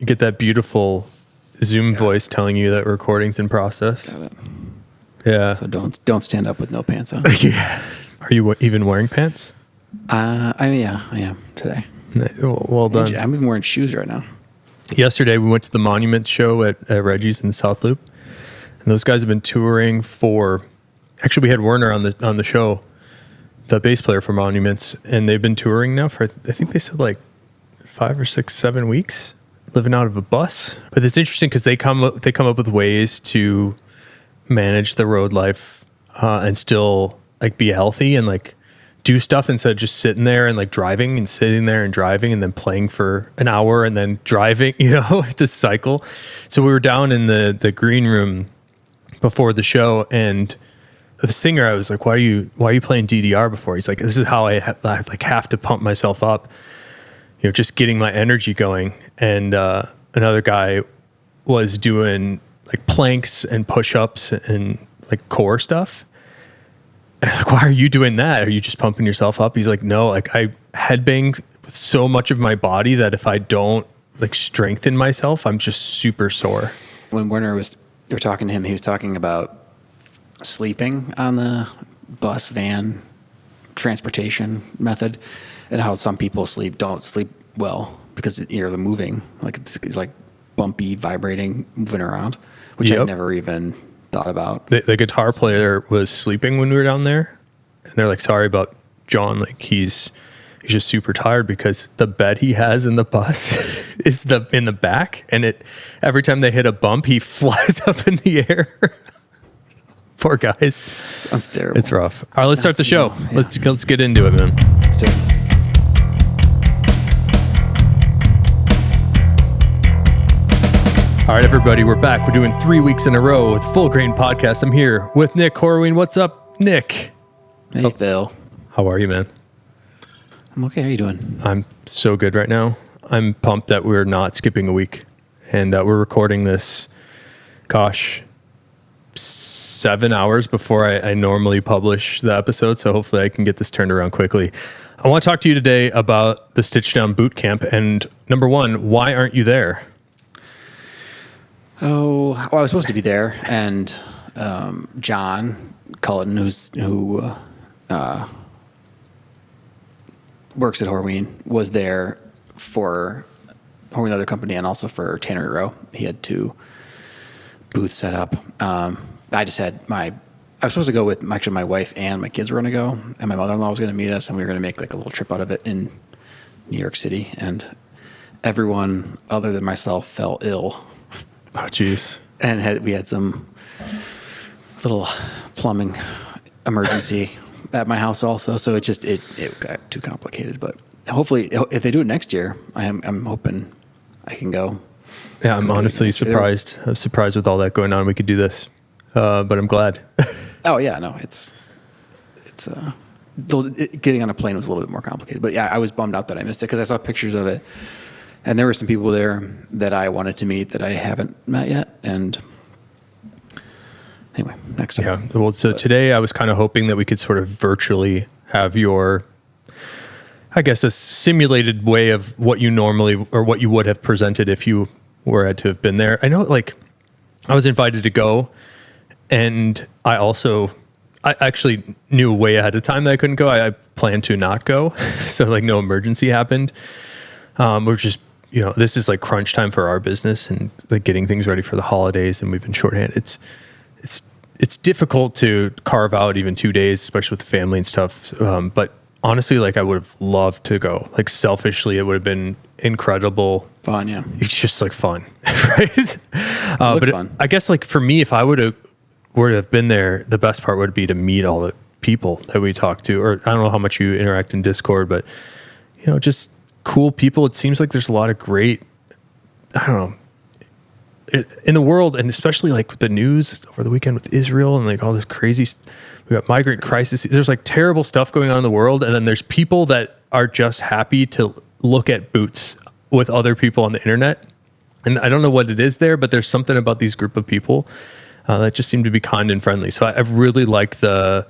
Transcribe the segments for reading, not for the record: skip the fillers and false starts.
You get that beautiful Zoom voice telling you that recording's in process. Got it. Yeah. So don't stand up with no pants on. Yeah. Are you even wearing pants? I am today. Well done. I'm even wearing shoes right now. Yesterday, we went to the Monument show at Reggie's in the South Loop. And those guys have been touring for... Actually, we had Werner on the show, the bass player for Monuments. And they've been touring now for, I think they said like 5 or 6, 7 weeks, living out of a bus. But it's interesting because they come up with ways to manage the road life and still like be healthy and like do stuff instead of just sitting there and like driving and sitting there and driving and then playing for an hour and then driving, this cycle. So we were down in the green room before the show, and the singer, I was like, why are you playing DDR before? He's like, this is how I have to pump myself up, just getting my energy going. And another guy was doing like planks and push-ups and like core stuff. And I was like, why are you doing that? Are you just pumping yourself up? He's like, no, like I headbang with so much of my body that if I don't like strengthen myself, I'm just super sore. When Werner you were talking to him, he was talking about sleeping on the bus, van, transportation method, and how some people don't sleep well because you're moving, like it's like bumpy, vibrating, moving around, which I never even thought about. The guitar player was sleeping when we were down there, and they're like, sorry about John, like he's just super tired because the bed he has in the bus is in the back, and every time they hit a bump he flies up in the air. Poor guys. Sounds terrible. It's rough. All right, let's start the show. Yeah. Let's get into it, man. Let's do it. All right, everybody, we're back. We're doing 3 weeks in a row with Full Grain Podcast. I'm here with Nick Horween. What's up, Nick? Hey, Phil. How are you, man? I'm okay. How are you doing? I'm so good right now. I'm pumped that we're not skipping a week. And we're recording this, 7 hours before I normally publish the episode. So hopefully I can get this turned around quickly. I want to talk to you today about the Stitchdown bootcamp. And number one, why aren't you there? Oh, well, I was supposed to be there, and John Cullen, who works at Horween, was there for Horween, other company, and also for Tannery Row. He had 2 booths set up. I was supposed to go with actually my wife and my kids were going to go, and my mother-in-law was going to meet us, and we were going to make like a little trip out of it in New York City. And everyone other than myself fell ill. Oh, jeez. And we had some little plumbing emergency at my house also. So it got too complicated. But hopefully, if they do it next year, I'm hoping I can go. Yeah, I'm honestly surprised. I'm surprised with all that going on. We could do this, but I'm glad. Oh yeah, no, it's getting on a plane was a little bit more complicated. But yeah, I was bummed out that I missed it because I saw pictures of it. And there were some people there that I wanted to meet that I haven't met yet. And anyway, next time. Yeah. Well, so today I was kind of hoping that we could sort of virtually have your, I guess, a simulated way of what you normally or what you would have presented if you were to have been there. I know, like, I was invited to go, and I actually knew way ahead of time that I couldn't go. I planned to not go. So, like, no emergency happened. We're just, this is like crunch time for our business and like getting things ready for the holidays, and we've been shorthanded. It's difficult to carve out even 2 days, especially with the family and stuff. But honestly, like I would have loved to go. Like selfishly, it would have been incredible. Fun, yeah. It's just like fun, right? But fun. I guess like for me, if I were to have been there, the best part would be to meet all the people that we talked to, or I don't know how much you interact in Discord, but just cool people. It seems like there's a lot of great, I don't know, in the world, and especially like with the news over the weekend with Israel and like all this crazy, we got migrant crisis. There's like terrible stuff going on in the world. And then there's people that are just happy to look at boots with other people on the internet. And I don't know what it is there, but there's something about these group of people that just seem to be kind and friendly. So I really like the,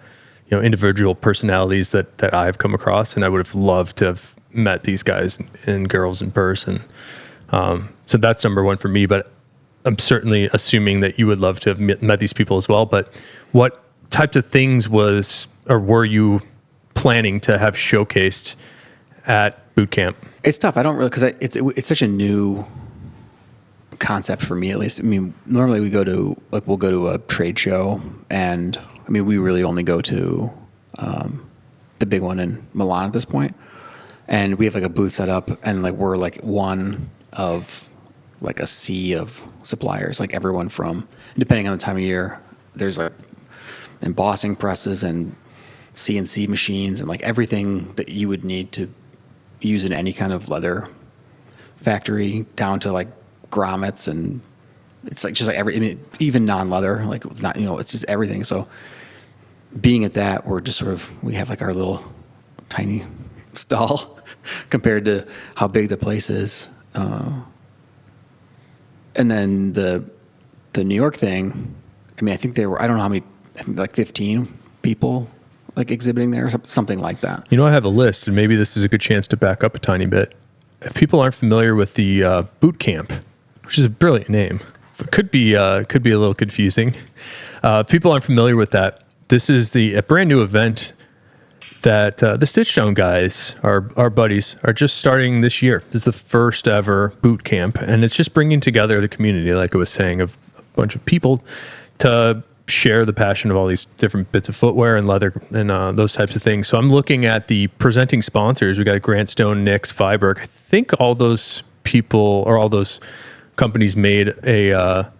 individual personalities that I've come across, and I would have loved to have met these guys and girls in person. So that's number one for me, but I'm certainly assuming that you would love to have met these people as well. But what types of things were you planning to have showcased at boot camp? It's tough. I don't really, because it's such a new concept for me, at least. I mean, normally we'll go to a trade show, and I mean, we really only go to the big one in Milan at this point, and we have like a booth set up, and like we're like one of like a sea of suppliers, like everyone from, depending on the time of year, there's like embossing presses and CNC machines and like everything that you would need to use in any kind of leather factory, down to like grommets, and it's like just like even non-leather, like it's not, it's just everything. So being at that, we have like our little tiny stall compared to how big the place is. And then the New York thing, I mean, I think I don't know how many, I think like 15 people like exhibiting there, or something like that. I have a list, and maybe this is a good chance to back up a tiny bit. If people aren't familiar with the boot camp, which is a brilliant name, it could be a little confusing. If people aren't familiar with that, this is a brand new event that the Stitchdown guys, our buddies, are just starting this year. This is the first ever boot camp, and it's just bringing together the community, like I was saying, of a bunch of people to share the passion of all these different bits of footwear and leather and those types of things. So I'm looking at the presenting sponsors. We got Grant Stone, Nix, Viberg. I think all those people or all those companies made a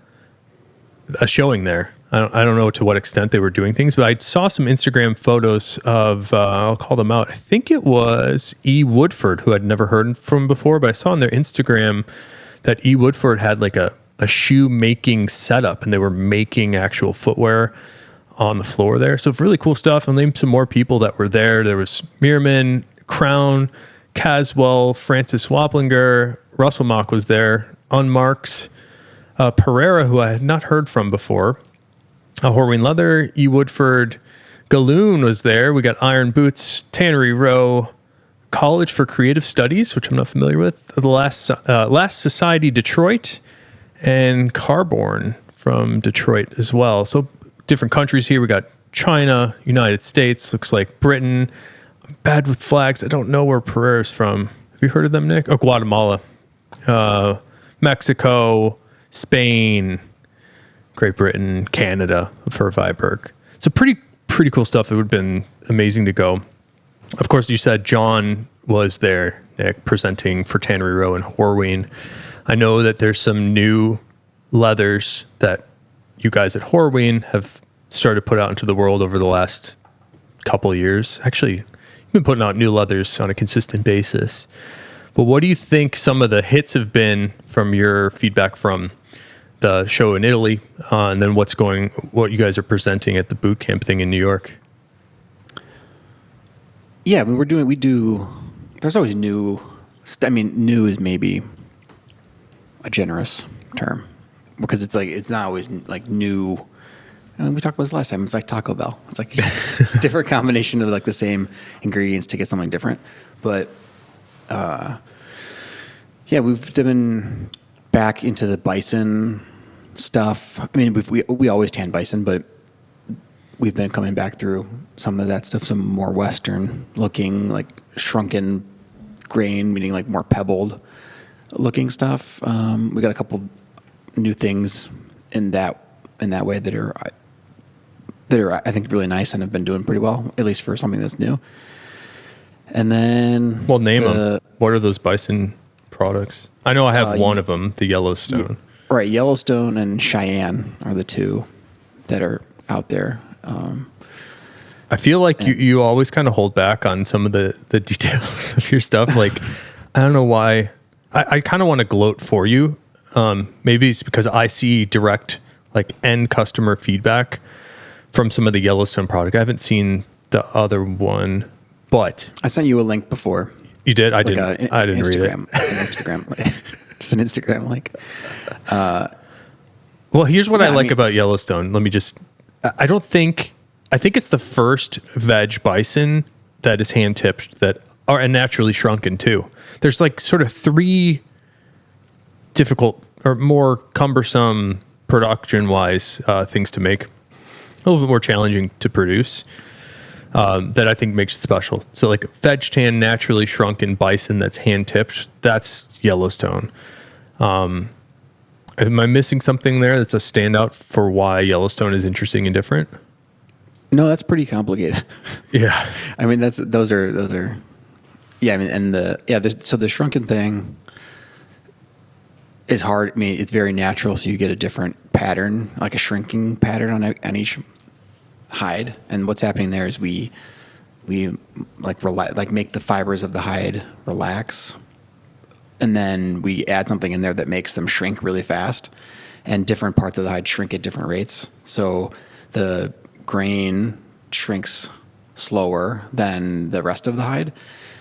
showing there. I don't know to what extent they were doing things, but I saw some Instagram photos of, I'll call them out. I think it was E. Woodford, who I'd never heard from before, but I saw on their Instagram that E. Woodford had like a shoe making setup, and they were making actual footwear on the floor there. So really cool stuff. I'll name some more people that were there. There was Meerman, Crown, Caswell, Francis Waplinger, Russell Mock was there, Unmarked, Pereira, who I had not heard from before, Horween Leather, E. Woodford, Galoon was there. We got Iron Boots, Tannery Row, College for Creative Studies, which I'm not familiar with, the Last Society Detroit, and Carborn from Detroit as well. So different countries here. We got China, United States, looks like Britain. I'm bad with flags. I don't know where Pereira's from. Have you heard of them, Nick? Oh, Guatemala, Mexico, Spain, Great Britain, Canada for Viberg. So pretty cool stuff. It would have been amazing to go. Of course, you said John was there, Nick, presenting for Tannery Row and Horween. I know that there's some new leathers that you guys at Horween have started to put out into the world over the last couple of years. Actually, you've been putting out new leathers on a consistent basis. But what do you think some of the hits have been from your feedback from the show in Italy, and then what you guys are presenting at the boot camp thing in New York? Yeah, I mean, there's always new. New is maybe a generous term, because it's not always like new. I mean, we talked about this last time. It's like Taco Bell. It's like a different combination of like the same ingredients to get something different. But yeah, we've been back into the bison stuff. I mean, we always tan bison, but we've been coming back through some of that stuff, some more Western looking, like shrunken grain, meaning like more pebbled looking stuff. We got a couple new things in that way that are I think really nice and have been doing pretty well, at least for something that's new. And then, well, name them. What are those bison products? I know I have one of them, the Yellowstone. Right, Yellowstone and Cheyenne are the two that are out there. I feel like you always kind of hold back on some of the details of your stuff. Like, I don't know why. I kind of want to gloat for you. Maybe it's because I see direct like end customer feedback from some of the Yellowstone product. I haven't seen the other one, but I sent you a link before. You did? I didn't. I didn't read it. An Instagram, just an Instagram link. Well, here's what I like about Yellowstone. Let me just. I think it's the first veg bison that is hand tipped that are naturally shrunken too. There's like sort of three difficult or more cumbersome production wise things to make, a little bit more challenging to produce. That I think makes it special. So like fetch tan naturally shrunken bison that's hand tipped, that's Yellowstone. Am I missing something there that's a standout for why Yellowstone is interesting and different? No, that's pretty complicated. Yeah. I mean, those are, yeah. I mean, and so the shrunken thing is hard. I mean, it's very natural. So you get a different pattern, like a shrinking pattern on each hide. And what's happening there is we make the fibers of the hide relax. And then we add something in there that makes them shrink really fast, and different parts of the hide shrink at different rates. So the grain shrinks slower than the rest of the hide.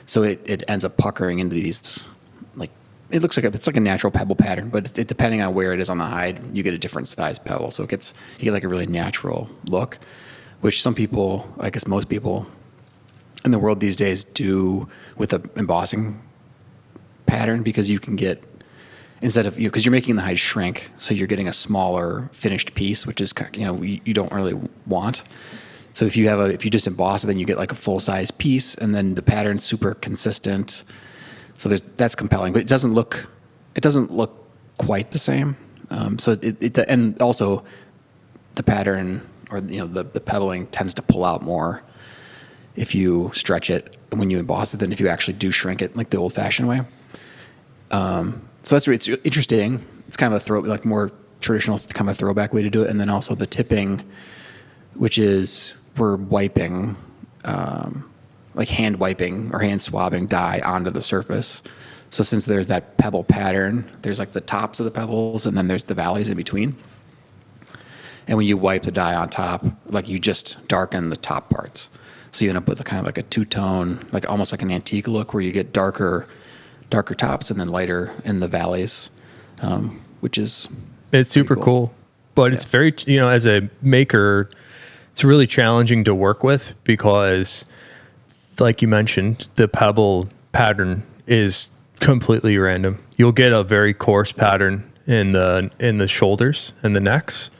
So it ends up puckering into these, like, it looks like it's like a natural pebble pattern, but depending on where it is on the hide, you get a different size pebble. So you get like a really natural look, which some people, I guess most people in the world these days do with a embossing pattern, because you can get, instead of, because you're making the hide shrink, so you're getting a smaller finished piece, which is, you don't really want. So if you just emboss it, then you get like a full size piece, and then the pattern's super consistent. So that's compelling, but it doesn't look quite the same. And also the pattern, or the pebbling tends to pull out more if you stretch it when you emboss it than if you actually do shrink it like the old-fashioned way. So it's interesting. It's kind of a more traditional kind of throwback way to do it. And then also the tipping, which is we're wiping, like hand wiping or hand swabbing dye onto the surface. So since there's that pebble pattern, there's like the tops of the pebbles, and then there's the valleys in between. And when you wipe the dye on top, like, you just darken the top parts. So you end up with a kind of like a two-tone, like almost like an antique look, where you get darker tops and then lighter in the valleys, which is it's super cool. But it's very, as a maker, it's really challenging to work with, because like you mentioned, the pebble pattern is completely random. You'll get a very coarse pattern in the shoulders and the necks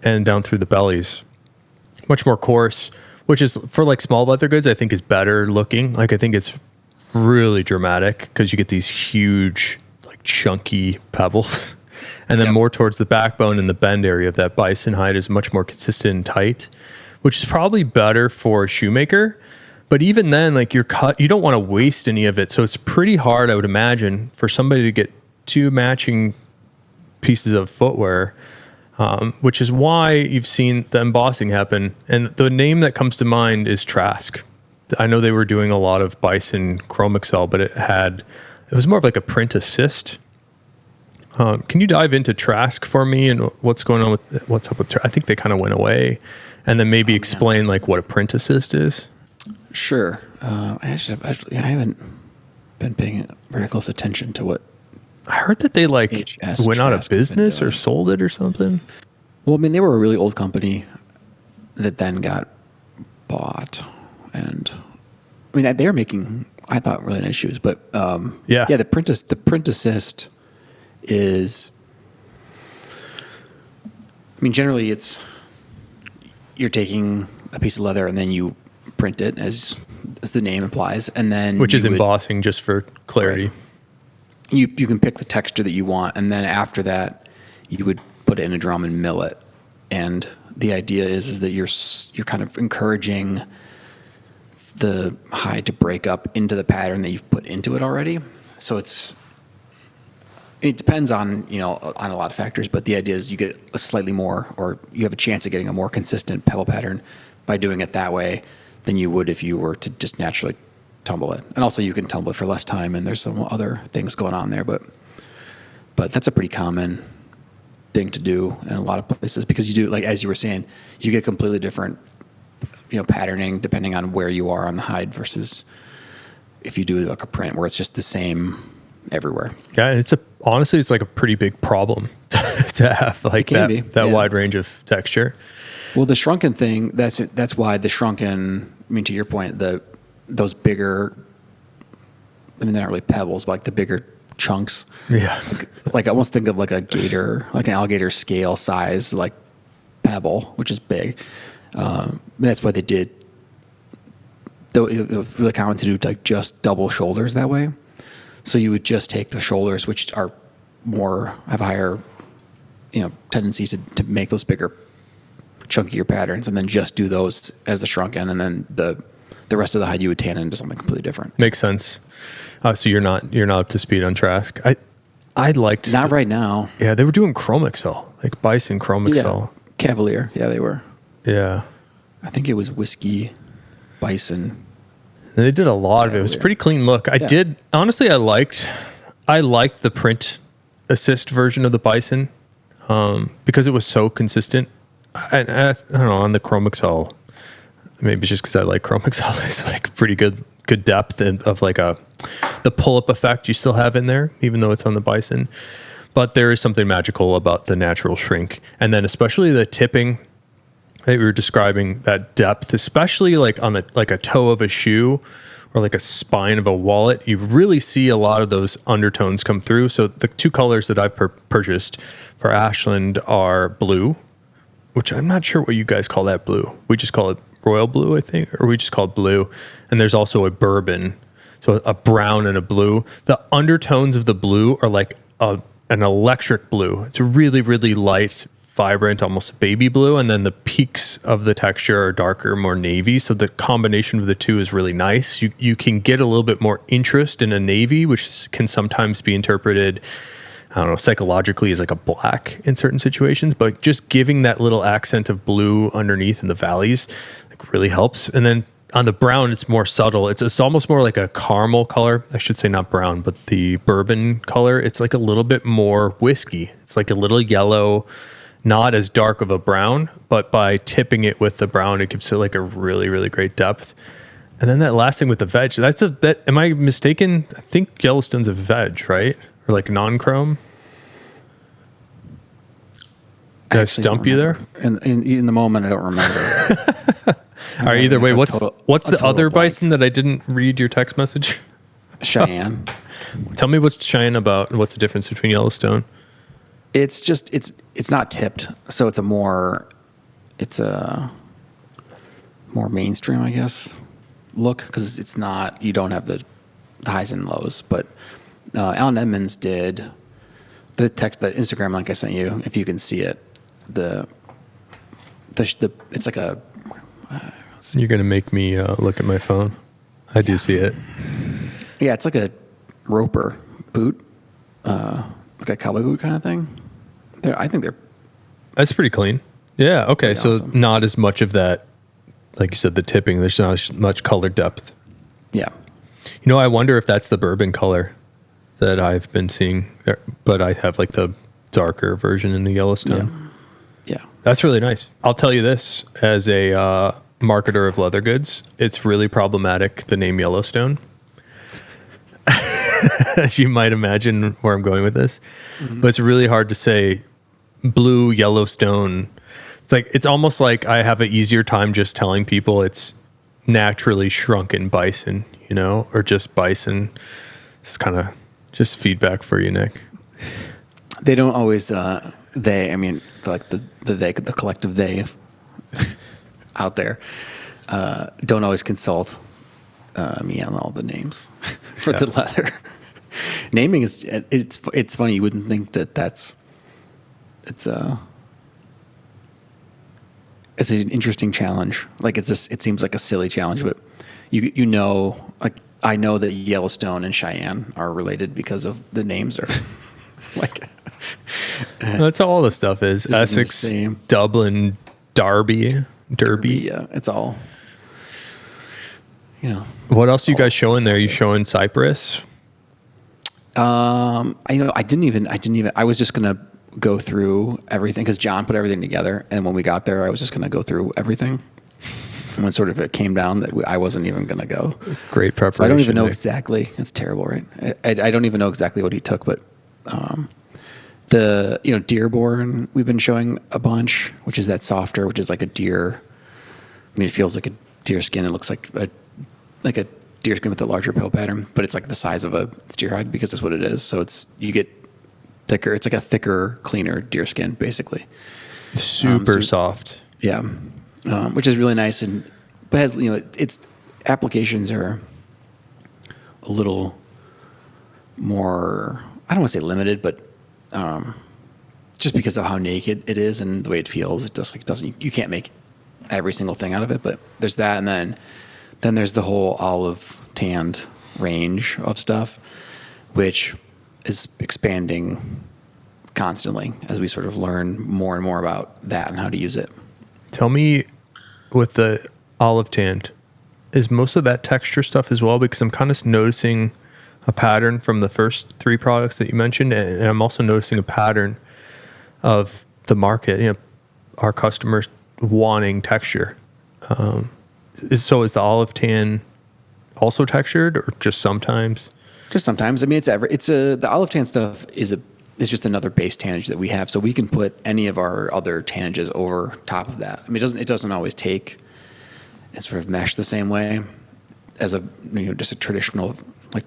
and down through the bellies, much more coarse, which is, for like small leather goods, I think is better looking. Like, I think it's really dramatic because you get these huge, like, chunky pebbles. And then more towards the backbone and the bend area of that bison hide is much more consistent and tight, which is probably better for a shoemaker. But even then, like, you don't want to waste any of it. So it's pretty hard, I would imagine, for somebody to get two matching pieces of footwear, which is why you've seen the embossing happen. And the name that comes to mind is Trask. I know they were doing a lot of bison chrome excel, but it was more of like a print assist. Can you dive into Trask for me and what's going on what's up with Trask? I think they kind of went away, and then maybe explain like what a print assist is. Sure. I haven't been paying very close attention to what. I heard that they went out of business or sold it or something. Well, I mean, they were a really old company that then got bought, and I mean, they were making, I thought, really nice shoes. But the print assist is, I mean, generally you're taking a piece of leather and then you print it as the name implies, and then which is embossing, just for clarity. Right. You can pick the texture that you want, and then after that, you would put it in a drum and mill it. And the idea is that you're kind of encouraging the hide to break up into the pattern that you've put into it already. So it depends on on a lot of factors, but the idea is you get a slightly more, or you have a chance of getting a more consistent pebble pattern by doing it that way than you would if you were to just naturally tumble it. And also you can tumble it for less time, and there's some other things going on there, but that's a pretty common thing to do in a lot of places, because you do, like, as you were saying, you get completely different patterning depending on where you are on the hide versus if you do like a print where it's just the same everywhere. Yeah, and honestly it's like a pretty big problem to have like that wide range of texture. Well, the shrunken thing, that's why the shrunken, I mean, to your point, those bigger, I mean, they're not really pebbles, but like the bigger chunks. Yeah. Like I almost think of like a gator, like an alligator scale size, like pebble, which is big. That's why they did. Though it was really common to do like just double shoulders that way. So you would just take the shoulders, which are have a higher, tendency to make those bigger, chunkier patterns, and then just do those as the shrunken, and then the rest of the hide you would tan into something completely different. Makes sense. So you're not up to speed on Trask. I liked not right now. Yeah, they were doing Chrome Excel, like Bison Chrome Excel. Yeah. Cavalier. Yeah, they were. Yeah. I think it was Whiskey, Bison. And they did a lot of it. It was a pretty clean look. Honestly, I liked the print assist version of the Bison because it was so consistent. I don't know, on the Chrome Excel, maybe it's just because I like Chrome Excel, it's like pretty good depth of like the pull-up effect you still have in there, even though it's on the Bison. But there is something magical about the natural shrink. And then especially the tipping, right? We were describing that depth, especially like on like a toe of a shoe or like a spine of a wallet. You really see a lot of those undertones come through. So the two colors that I've purchased for Ashland are blue, which I'm not sure what you guys call that blue. We just call it royal blue, I think, or we just call it blue. And there's also a bourbon, so a brown and a blue. The undertones of the blue are like an electric blue. It's really, really light, vibrant, almost baby blue. And then the peaks of the texture are darker, more navy. So the combination of the two is really nice. You can get a little bit more interest in a navy, which can sometimes be interpreted, I don't know, psychologically as like a black in certain situations, but just giving that little accent of blue underneath in the valleys like really helps. And then on the brown, it's more subtle. It's almost more like a caramel color. I should say not brown, but the bourbon color. It's like a little bit more whiskey. It's like a little yellow, not as dark of a brown, but by tipping it with the brown, it gives it like a really, really great depth. And then that last thing with the veg, am I mistaken? I think Yellowstone's a veg, right? Or like non-chrome? Did I stump you there? In the moment, I don't remember. All right, either way, what's the other blank Bison that I didn't read your text message? Cheyenne. Tell me what's Cheyenne about and what's the difference between Yellowstone? It's just, it's not tipped. So it's a more mainstream, I guess, look, because it's not, you don't have the highs and lows, but Allen Edmonds did that Instagram link I sent you, if you can see it, it's like a, you're going to make me look at my phone. I do see it. Yeah, it's like a roper boot, like a cowboy boot kind of thing. I think that's pretty clean. Yeah. Okay. So awesome. Not as much of that, like you said, the tipping, there's not as much color depth. Yeah. I wonder if that's the bourbon color that I've been seeing, but I have like the darker version in the Yellowstone. Yeah. That's really nice. I'll tell you this, as a marketer of leather goods, it's really problematic, the name Yellowstone. As you might imagine where I'm going with this. Mm-hmm. But it's really hard to say blue Yellowstone. It's almost like I have an easier time just telling people it's naturally shrunken bison, or just bison. It's kind of just feedback for you, Nick. They don't always, like the collective they out there, don't always consult me on all the names for the leather. Naming it's funny. You wouldn't think it's an interesting challenge. Like it seems like a silly challenge, but like I know that Yellowstone and Cheyenne are related because of the names are like. That's how all this stuff is. Essex, Dublin, Derby. Yeah, it's all. What else are you guys showing there? You showing Cyprus? I was just gonna go through everything because John put everything together, and when we got there, I was just gonna go through everything. And when sort of it came down that I wasn't even gonna go. Great preparation. So I don't even know exactly. It's terrible, right? I don't even know exactly what he took, but the Dearborn we've been showing a bunch, which is that softer, which is like a deer. I mean, it feels like a deer skin. It looks like a deerskin with a larger pill pattern, but it's like the size of a steer hide because that's what it is. So you get thicker. It's like a thicker, cleaner deerskin, basically. Super soft. Yeah, which is really nice, but has its applications are a little more. I don't want to say limited, but just because of how naked it is and the way it feels, it doesn't. You can't make every single thing out of it, but there's that, and then there's the whole olive tanned range of stuff, which is expanding constantly as we sort of learn more and more about that and how to use it. Tell me, with the olive tanned, is most of that texture stuff as well? Because I'm kind of noticing a pattern from the first 3 products that you mentioned, and I'm also noticing a pattern of the market, our customers wanting texture. Is the olive tan also textured, or just sometimes? Just sometimes. I mean, the olive tan stuff is just another base tannage that we have, so we can put any of our other tannages over top of that. I mean, it doesn't always take and sort of mesh the same way as just a traditional like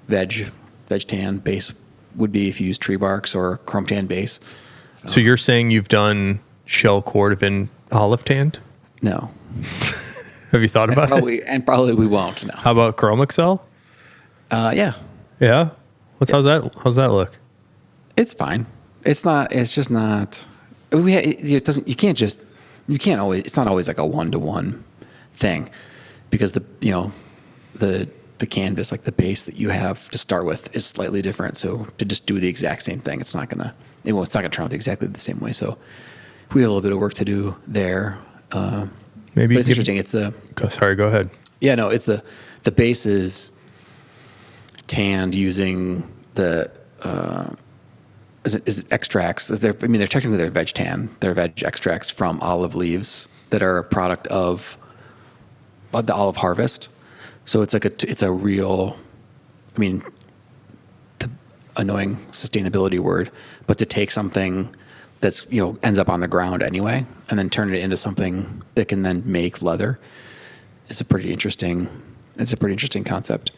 veg tan base would be if you use tree barks or chrome tan base. So you're saying you've done shell cordovan olive tanned? No. Have you thought about it? And probably we won't. No. How about Chrome Excel? Yeah. Yeah. How's that look? It's fine. It's not. It's just not. It doesn't. You can't always. It's not always like a 1-to-1 thing, because the canvas, like the base that you have to start with, is slightly different. So to just do the exact same thing, it's not gonna turn out exactly the same way. So we have a little bit of work to do there. Maybe. But it's interesting. Sorry. Go ahead. Yeah. No. It's the base is tanned using the. Is it extracts? They're technically veg tan. They're veg extracts from olive leaves that are a product of the olive harvest. So it's a real, the annoying sustainability word, but to take something that's ends up on the ground anyway and then turn it into something that can then make leather is a pretty interesting concept.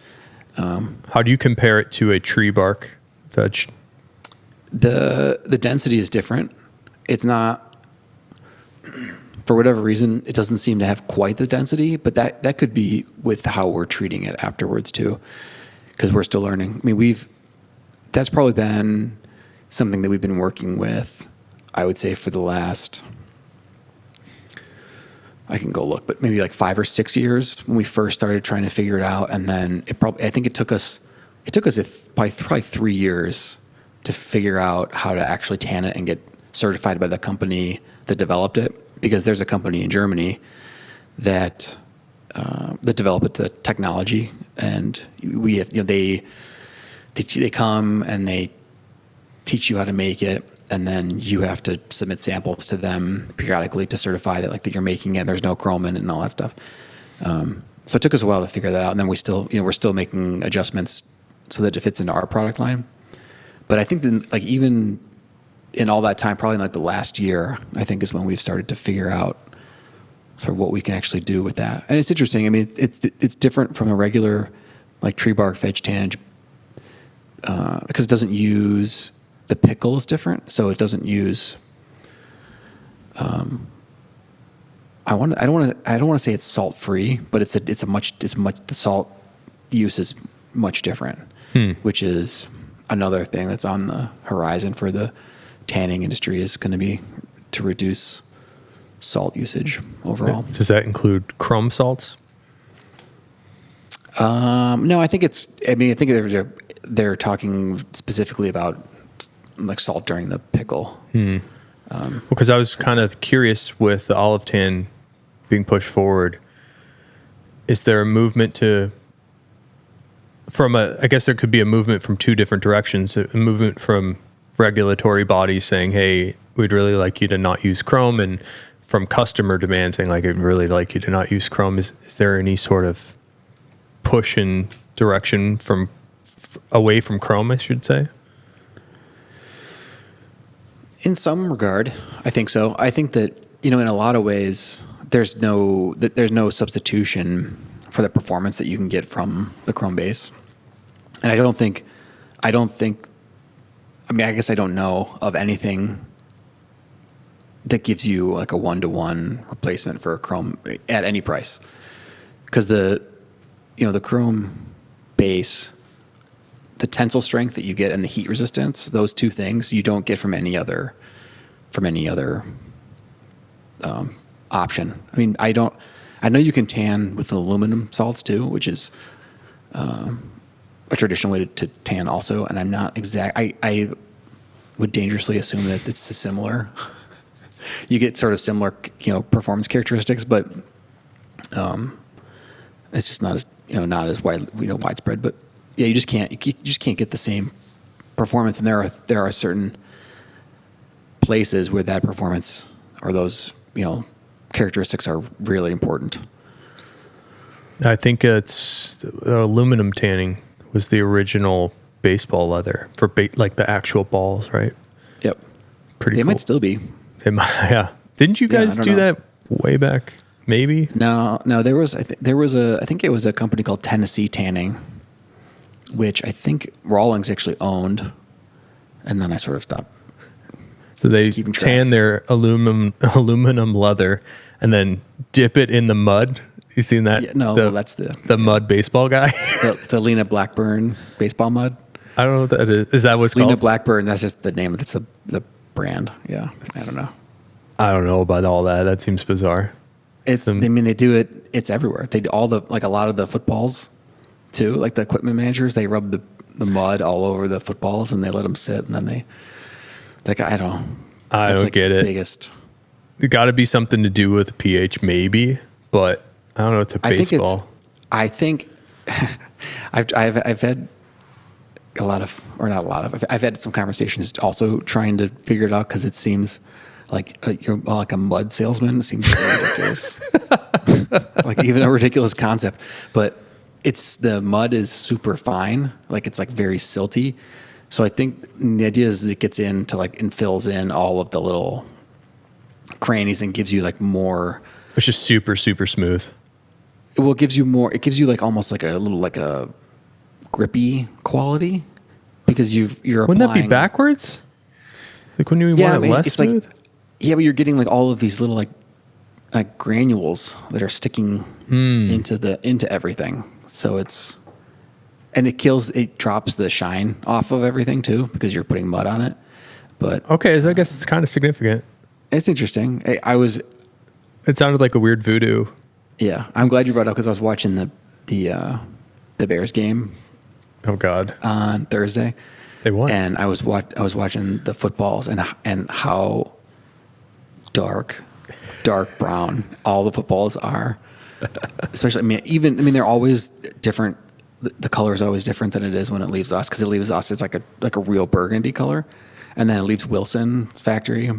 How do you compare it to a tree bark veg? The density is different. It's not, for whatever reason, it doesn't seem to have quite the density, but that could be with how we're treating it afterwards too, because we're still learning. I mean, that's probably been something that we've been working with, I would say, for the last, I can go look, but maybe like 5 or 6 years when we first started trying to figure it out. And then I think it took us probably 3 years to figure out how to actually tan it and get certified by the company that developed it, because there's a company in Germany that developed the technology, and we have, they come and they teach you how to make it, and then you have to submit samples to them periodically to certify that you're making it. There's no chrome in it and all that stuff. So it took us a while to figure that out, and then we're still making adjustments so that it fits into our product line. But I think that even in all that time, probably in the last year, I think is when we've started to figure out sort of what we can actually do with that. And it's interesting. I mean, it's different from a regular tree bark veg tan because it doesn't use, the pickle is different, so it doesn't use. I don't want to say it's salt free, but the salt use is much different, which is another thing that's on the horizon for the tanning industry, is going to be to reduce salt usage overall. Does that include chrome salts? No, I think they're talking specifically about salt during the pickle. Because I was kind of curious with the olive tan being pushed forward. Is there a movement I guess there could be a movement from 2 different directions, a movement from regulatory bodies saying, hey, we'd really like you to not use chrome, and from customer demand saying, I'd really like you to not use chrome. Is there any sort of push in direction away from chrome, I should say? In some regard, I think so. I think that, in a lot of ways, there's no substitution for the performance that you can get from the chrome base. And I guess I don't know of anything that gives you like a 1-to-1 replacement for a chrome at any price. Because the chrome base, the tensile strength that you get and the heat resistance, those two things you don't get from any other option. I mean, I know you can tan with aluminum salts too, which is a traditional way to tan also. And I'm not I would dangerously assume that it's similar. You get sort of similar, performance characteristics, but it's just not as widespread. But yeah, you just can't get the same performance. And there are certain places where that performance or those characteristics are really important. I think it's aluminum tanning was the original baseball leather for like the actual balls, right? Yep. Pretty They cool. might still be. They might, yeah. Didn't you guys do know. that way back? Maybe. No. There was I think it was a company called Tennessee Tanning, which I think Rawlings actually owned, and then I sort of stopped. So they keeping track. tan their aluminum leather and then dip it in the mud. You seen that? Yeah, no, that's the mud baseball guy. the Lena Blackburn baseball mud. I don't know what that is. Is that what's Lena called? Blackburn. That's just the name. That's the brand. Yeah, I don't know. I don't know about all that. That seems bizarre. They do it. It's everywhere. They do a lot of the footballs too. Like the equipment managers, they rub the mud all over the footballs and they let them sit, and then I don't get it. Biggest. It got to be something to do with pH, maybe, but I don't know. It's a baseball. I think I've had a lot of, or not a lot of. I've had some conversations also trying to figure it out because it seems like you're like a mud salesman. It seems really ridiculous, like even a ridiculous concept. But the mud is super fine, like it's like very silty. So I think the idea is it gets into and fills in all of the little crannies and gives you like more. It's just super, super smooth. It gives you more. It gives you like almost like a little like a grippy quality because you're Wouldn't applying, that be backwards? Like when you want it less smooth? But you're getting like all of these little like granules that are sticking into everything. So it drops the shine off of everything too because you're putting mud on it. But Okay, so I guess it's kind of significant. it's interesting. It sounded like a weird voodoo. Yeah, I'm glad you brought it up because I was watching the Bears game Oh God, on Thursday. they won. And I was watching the footballs and how dark brown all the footballs are. Especially, they're always different. The color is always different than it is when it leaves us because it leaves us it's like a real burgundy color, and then it leaves Wilson's factory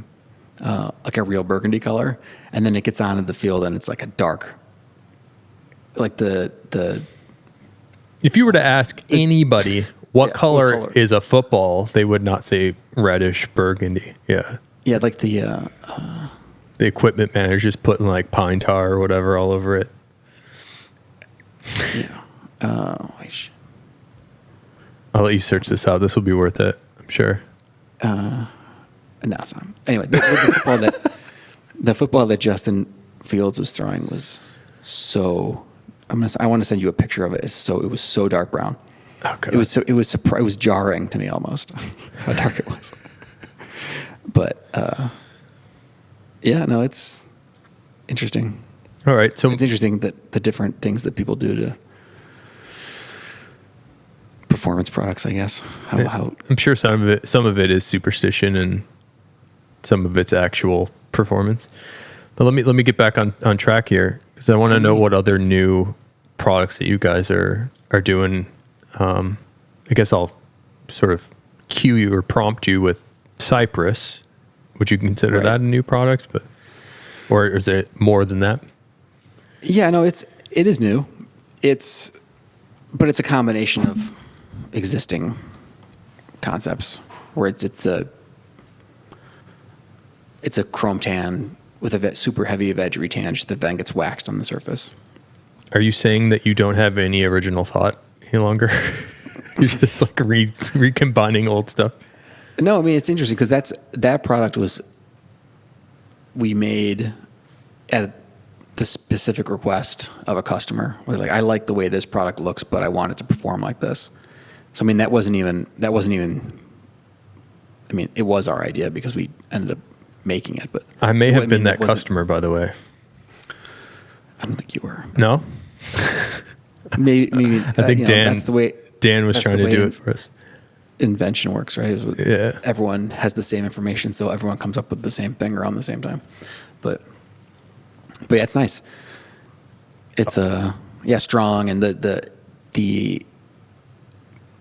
like a real burgundy color, and then it gets onto the field and it's like a dark, like the. If you were to ask anybody what color is a football, they would not say reddish burgundy. Yeah. Yeah, like the equipment manager's putting like pine tar or whatever all over it. yeah. I'll let you search this out. This will be worth it, I'm sure. No, it's not. Anyway, the football that Justin Fields was throwing was so. I want to send you a picture of it. It was so dark brown. Oh, God. It was jarring to me almost how dark it was. But yeah, no, it's interesting. All right, so It's interesting that the different things that people do to performance products, I guess. How I'm sure some of it is superstition and some of it's actual performance. But let me get back on track here because I want to know what other new products that you guys are doing. I guess I'll sort of cue you or prompt you with Cyprus. Would you consider that a new product? Or is it more than that? Yeah, no, it is new. But it's a combination of existing concepts where it's a chrome tan with a super heavy veg retange that then gets waxed on the surface. Are you saying that you don't have any original thought any longer? You're just like recombining old stuff. No, I mean, it's interesting because that product we made at the specific request of a customer. Where like, I like the way this product looks, but I want it to perform like this. So I mean, that wasn't even. I mean, it was our idea because we ended up making it. But I may have been that customer, by the way. I don't think you were. No. Maybe I think Dan. That's the way Dan was trying to do it for us. Invention works, right? Yeah. Everyone has the same information, so everyone comes up with the same thing around the same time. But yeah, it's nice. It's strong, and the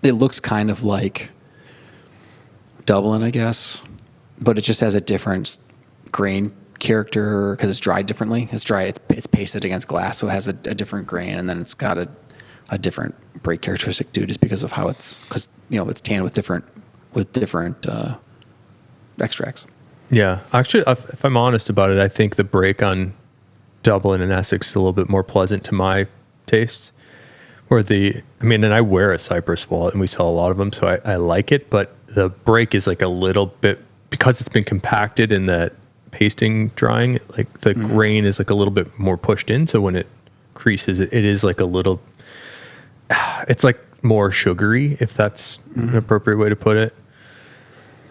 it looks kind of like Dublin, I guess, but it just has a different grain character because it's dried differently. It's pasted against glass, so it has a different grain, and then it's got a different break characteristic too, just because of how it's tanned with different extracts. Yeah, actually, if I'm honest about it, I think the break on Dublin and Essex is a little bit more pleasant to my tastes. And I wear a Cyprus wallet, and we sell a lot of them, so I like it. But the break is like a little bit, because it's been compacted in that pasting drying, like the grain is like a little bit more pushed in. So when it creases, it is like a little, it's like more sugary, if that's an appropriate way to put it.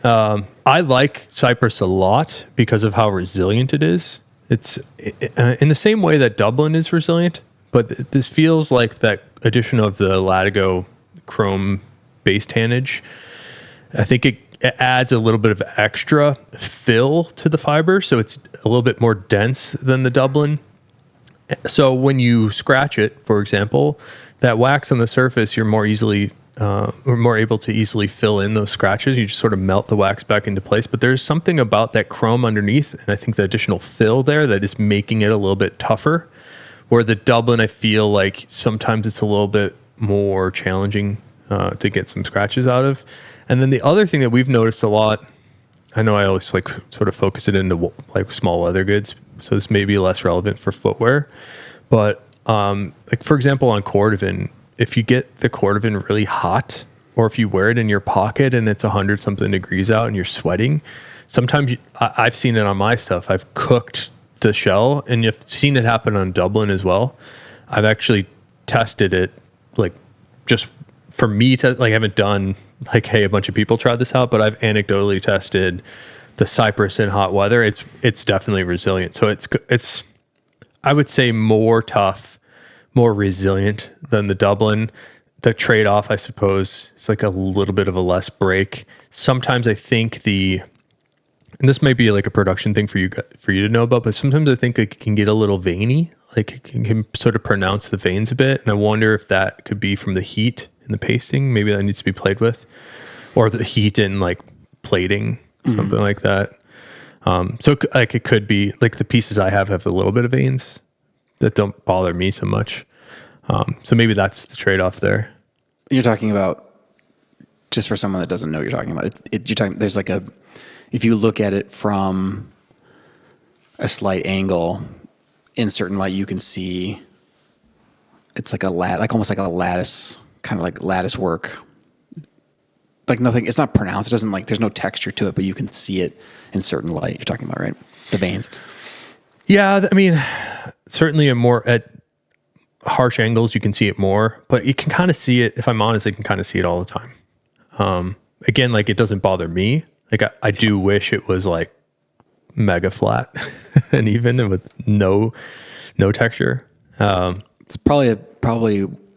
I like Cyprus a lot because of how resilient it is. It's in the same way that Dublin is resilient, but this feels like that addition of the Latigo chrome base tannage. I think it adds a little bit of extra fill to the fiber, so it's a little bit more dense than the Dublin. So when you scratch it, for example, that wax on the surface, you're more able to easily fill in those scratches. You just sort of melt the wax back into place. But there's something about that chrome underneath, and I think the additional fill there, that is making it a little bit tougher. Where the Dublin, I feel like sometimes it's a little bit more challenging to get some scratches out of. And then the other thing that we've noticed a lot, I know I always like sort of focus it into like small leather goods, so this may be less relevant for footwear, but like for example on cordovan, if you get the cordovan really hot, or if you wear it in your pocket and it's 100-something degrees out and you're sweating, sometimes I've seen it on my stuff. I've cooked the shell, and you've seen it happen on Dublin as well. I've actually tested it, like just for me to like, I haven't done like, hey, a bunch of people tried this out, but I've anecdotally tested the Cyprus in hot weather. It's definitely resilient. So it's I would say more tough, more resilient than the Dublin. The trade-off, I suppose, is like a little bit of a less break. Sometimes I think and this might be like a production thing for you to know about, but sometimes I think it can get a little veiny, like it can sort of pronounce the veins a bit. And I wonder if that could be from the heat in the pasting. Maybe that needs to be played with, or the heat in like plating, something like that. So like it could be like the pieces I have a little bit of veins that don't bother me so much. So maybe that's the trade-off there. You're talking about, just for someone that doesn't know what you're talking about, you're talking, there's like if you look at it from a slight angle in certain light, you can see it's like almost like a lattice, kind of like lattice work. Like nothing, it's not pronounced. It doesn't, like, there's no texture to it, but you can see it in certain light. You're talking about, right? The veins. Yeah. I mean, certainly at harsh angles, you can see it more, but you can kind of see it. If I'm honest, I can kind of see it all the time. Again, like it doesn't bother me. Like I do wish it was like mega flat and even with no texture. It's probably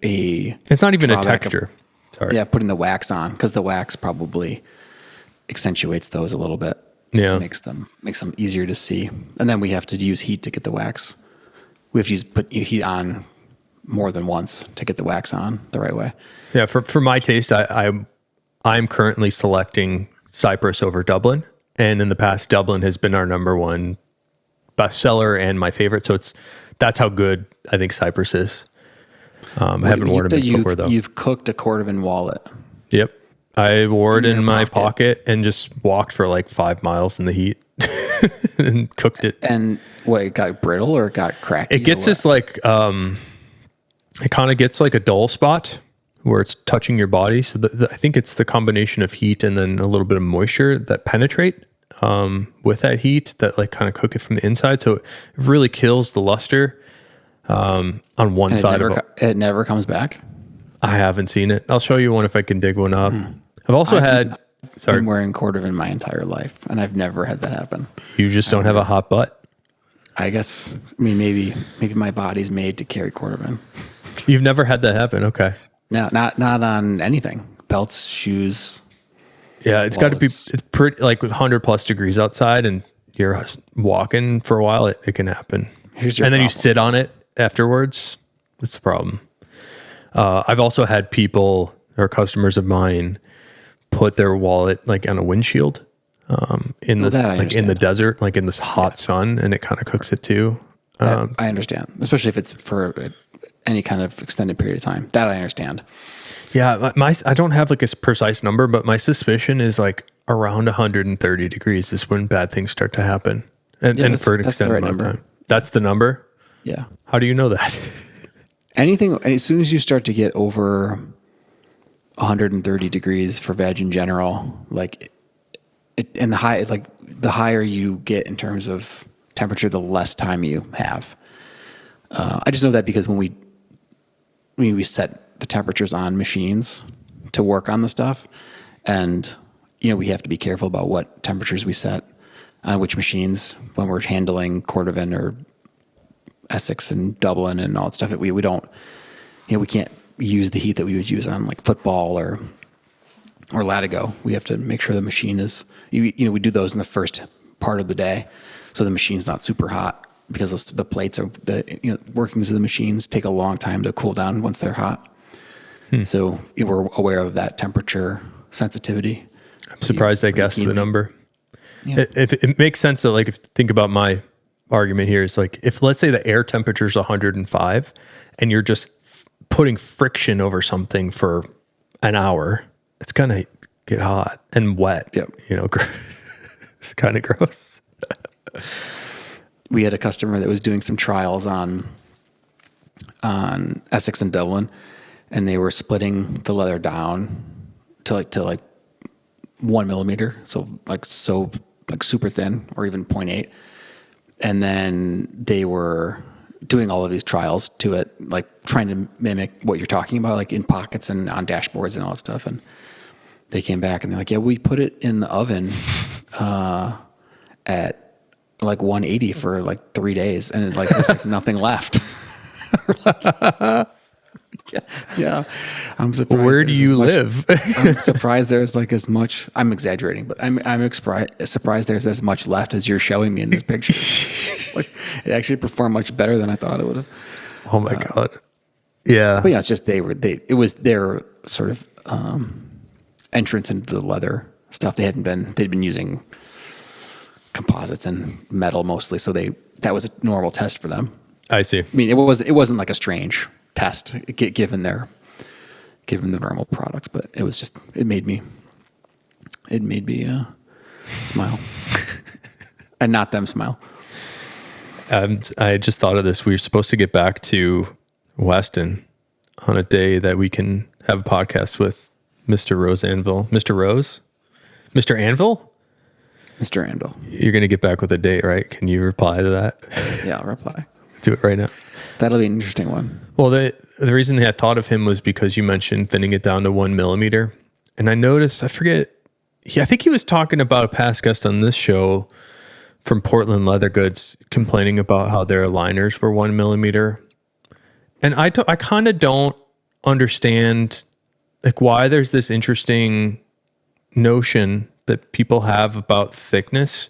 a. It's not even a texture. Sorry. Yeah, putting the wax on, because the wax probably accentuates those a little bit. Yeah, makes them easier to see. And then we have to use heat to get the wax. We have to put heat on more than once to get the wax on the right way. Yeah, for my taste, I'm currently selecting Cyprus over Dublin, and in the past, Dublin has been our number one bestseller and my favorite. So that's how good I think Cyprus is. I haven't worn it before though. You've cooked a cordovan wallet. Yep, I wore it in my pocket and just walked for like 5 miles in the heat and cooked it. And what, it got brittle or it got cracky? It gets this like it kind of gets like a dull spot where it's touching your body. So I think it's the combination of heat and then a little bit of moisture that penetrate with that heat that like kind of cook it from the inside. So it really kills the luster on one side of it. It never comes back. I haven't seen it. I'll show you one if I can dig one up. I've also had... Sorry. I've been wearing cordovan my entire life, and I've never had that happen. You just don't have a hot butt? I guess, maybe my body's made to carry cordovan. You've never had that happen? Okay. No, not on anything. Belts, shoes. Yeah, it's got to be, it's pretty, like 100 plus degrees outside and you're walking for a while, it can happen. And then you sit on it afterwards. That's the problem. I've also had people or customers of mine put their wallet like on a windshield in the desert, like in this hot sun, and it kind of cooks it too. I understand, especially if it's for any kind of extended period of time. That I understand. Yeah, I don't have like a precise number, but my suspicion is like around 130 degrees is when bad things start to happen, and for an extended amount of time. That's the number? Yeah. How do you know that? As soon as you start to get over 130 degrees for veg in general, like and the higher you get in terms of temperature, the less time you have. I just know that because when we set the temperatures on machines to work on the stuff, and we have to be careful about what temperatures we set on which machines when we're handling cordovan or Essex and Dublin and all that stuff. We don't, we can't use the heat that we would use on like football or Latigo. We have to make sure the machine is, we do those in the first part of the day, so the machine's not super hot, because the plates are the workings of the machines take a long time to cool down once they're hot. So we're aware of that temperature sensitivity. I'm surprised I guessed the number. Yeah. If it makes sense that, like, if you think about my argument here, is like, if let's say the air temperature is 105 and you're just putting friction over something for an hour, it's gonna get hot and wet. Yep. It's kind of gross. We had a customer that was doing some trials on Essex and Dublin, and they were splitting the leather down to like 1 millimeter, so super thin, or even 0.8. And then they were doing all of these trials to it, like trying to mimic what you're talking about, like in pockets and on dashboards and all that stuff. And they came back and they're like, yeah, we put it in the oven at like 180 for like 3 days, and there's like nothing left. Yeah. I'm surprised. Where do you live? I'm surprised there's like as much. I'm exaggerating, but I'm surprised there's as much left as you're showing me in this picture. Like, it actually performed much better than I thought it would have. Oh my God. Yeah. But yeah, it's just it was their sort of entrance into the leather stuff. They'd been using composites and metal mostly, so that was a normal test for them. I see. I mean, it wasn't like a strange test given the normal products, but it was just, it made me smile. And not them smile. I just thought of this. We were supposed to get back to Weston on a day that we can have a podcast with Mr. Rose Anvil. Mr. Rose? Mr. Anvil? Mr. Anvil. You're going to get back with a date, right? Can you reply to that? Yeah, I'll reply. Do it right now. That'll be an interesting one. Well, the reason I thought of him was because you mentioned thinning it down to 1 millimeter. And I noticed, I think he was talking about a past guest on this show from Portland Leather Goods complaining about how their aligners were 1 millimeter. And I kind of don't understand like why there's this interesting notion that people have about thickness.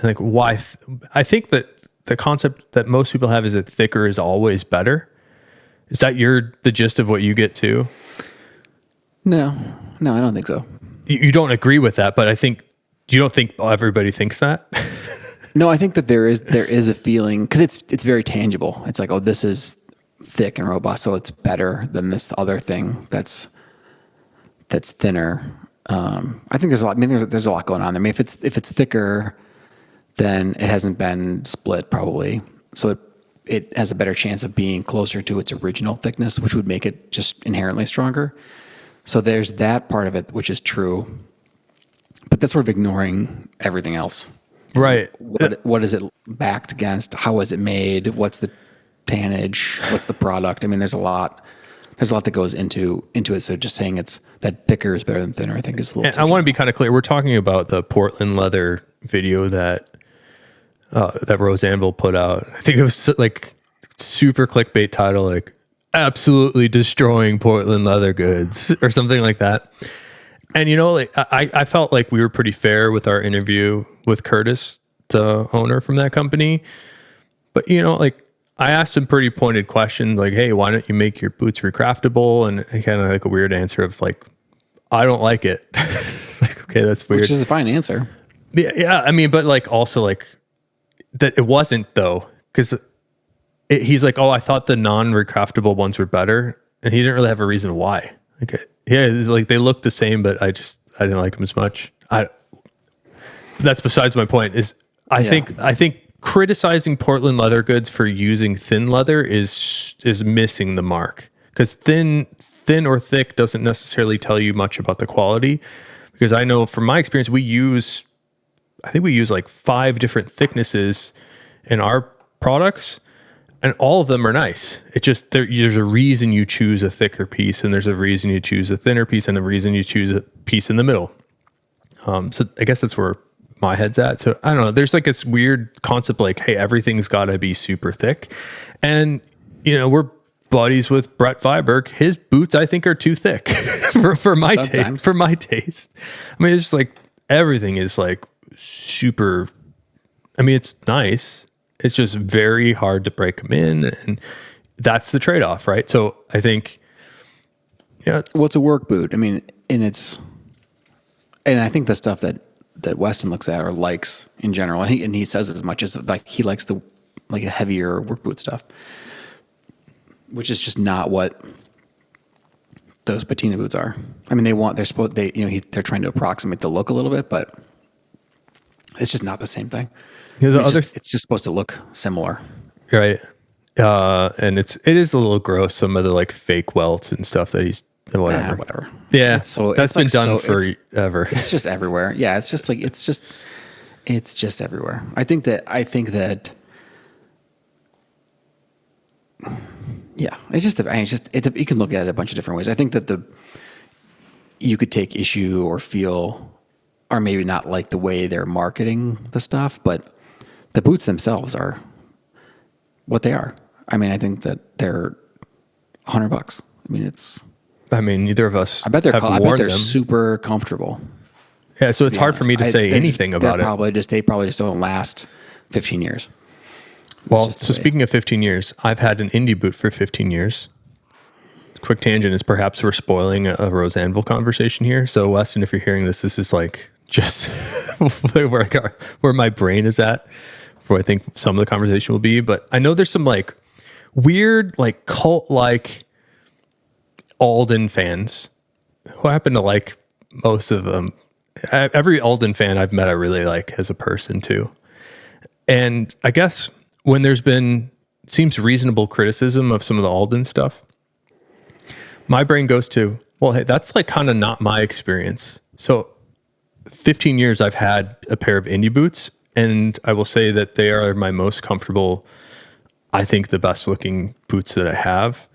Like why, I think that the concept that most people have is that thicker is always better. Is that the gist of what you get too? No, I don't think so. You don't agree with that, but you don't think everybody thinks that? No, I think that there is a feeling, because it's very tangible. It's like, oh, this is thick and robust, so it's better than this other thing that's thinner. I think there's a lot. I mean, there's a lot going on there. I mean, if it's thicker, then it hasn't been split probably, so it it has a better chance of being closer to its original thickness, which would make it just inherently stronger. So there's that part of it, which is true, but that's sort of ignoring everything else. Right. What is it backed against? How is it made? What's the tannage? What's the product? I mean, there's a lot that goes into it. So just saying it's that thicker is better than thinner, I think is a little. I want to be kind of clear. We're talking about the Portland leather video that Rose Anvil put out. I think it was like super clickbait title, like absolutely destroying Portland leather goods or something like that. And, you know, like I felt like we were pretty fair with our interview with Curtis, the owner from that company. But, you know, like I asked him pretty pointed questions like, hey, why don't you make your boots recraftable? And kind of like a weird answer of like, I don't like it. Like, okay, that's weird. Which is a fine answer. Yeah. I mean, but like also like that it wasn't though. Because he's like, oh, I thought the non-recraftable ones were better. And he didn't really have a reason why. Okay. Yeah, it's like they look the same, but I didn't like them as much. That's besides my point. I think criticizing Portland leather goods for using thin leather is missing the mark, because thin or thick doesn't necessarily tell you much about the quality. Because I know from my experience, I think we use like 5 different thicknesses in our products. And all of them are nice. It just, there's a reason you choose a thicker piece, and there's a reason you choose a thinner piece, and a reason you choose a piece in the middle. So I guess that's where my head's at. So I don't know. There's like this weird concept like, hey, everything's got to be super thick. And, you know, we're buddies with Brett Feiberg. His boots, I think, are too thick for my taste. I mean, it's just like everything is like super. I mean, it's nice. It's just very hard to break them in, and that's the trade-off, right? So I think, yeah. What's a work boot? I mean, and I think the stuff that Weston looks at or likes in general, and he says as much as like he likes the heavier work boot stuff, which is just not what those patina boots are. I mean, they're trying to approximate the look a little bit, but it's just not the same thing. Yeah, it's just supposed to look similar, right? And it is a little gross. Some of the like fake welts and stuff that he's whatever. Yeah, that's been done forever. It's just everywhere. Yeah, it's just everywhere. I think that. Yeah, you can look at it a bunch of different ways. I think that you could take issue or feel, or maybe not like the way they're marketing the stuff, but the boots themselves are what they are. I mean, I think that they're $100. I mean, neither of us. I bet they're them. super comfortable. Yeah, so it's hard for me to say anything about it. They probably just don't last 15 years. Well, so speaking of 15 years, I've had an indie boot for 15 years. Quick tangent is perhaps we're spoiling a Rose Anvil conversation here. So Weston, if you're hearing this is like just where my brain is at for I think some of the conversation will be. But I know there's some like weird, like cult like Alden fans who happen to like most of them. Every Alden fan I've met I really like as a person too. And I guess when there's been seems reasonable criticism of some of the Alden stuff, my brain goes to, well, hey, that's like kind of not my experience. So 15 years I've had a pair of indie boots, and I will say that they are my most comfortable, I think the best looking boots that I have.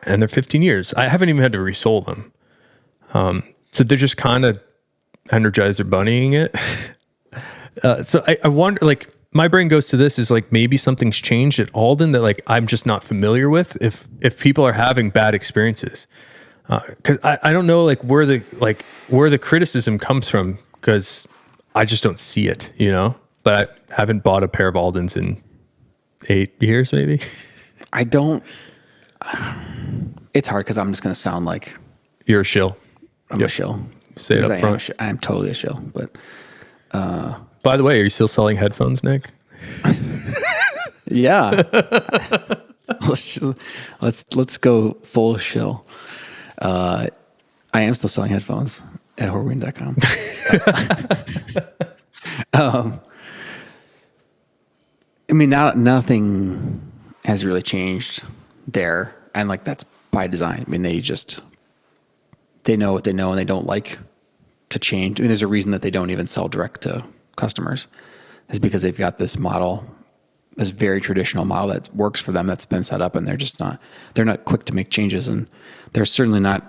And they're 15 years. I haven't even had to resole them. So they're just kind of Energizer bunnying it. So I wonder, like, my brain goes to this is like maybe something's changed at Alden that like I'm just not familiar with. If people are having bad experiences, because I don't know like where the criticism comes from, because I just don't see it, you know. But I haven't bought a pair of Aldens in 8 years, maybe. I don't. It's hard because I'm just going to sound like you're a shill. I'm a shill. Say it up front. I am totally a shill. But by the way, are you still selling headphones, Nick? Yeah. let's go full shill. I am still selling headphones at Horween.com. I mean, nothing has really changed there. And like, that's by design. I mean, they know what they know and they don't like to change. I mean, there's a reason that they don't even sell direct to customers, is because they've got this model, this very traditional model that works for them, that's been set up, and they're not quick to make changes. And they're certainly not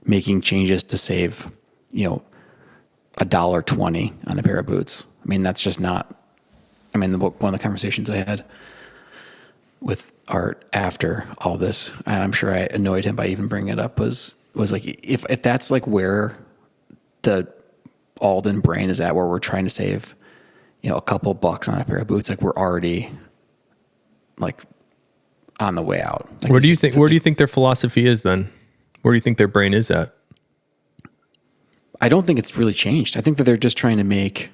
making changes to save, $1.20 on a pair of boots. I mean, that's just not, one of the conversations I had with Art after all this, and I'm sure I annoyed him by even bringing it up, was like, if that's like where the Alden brain is at, where we're trying to save, a couple bucks on a pair of boots, like we're already like on the way out. Like, where do you think their philosophy is then? Where do you think their brain is at? I don't think it's really changed. I think that they're just trying to make,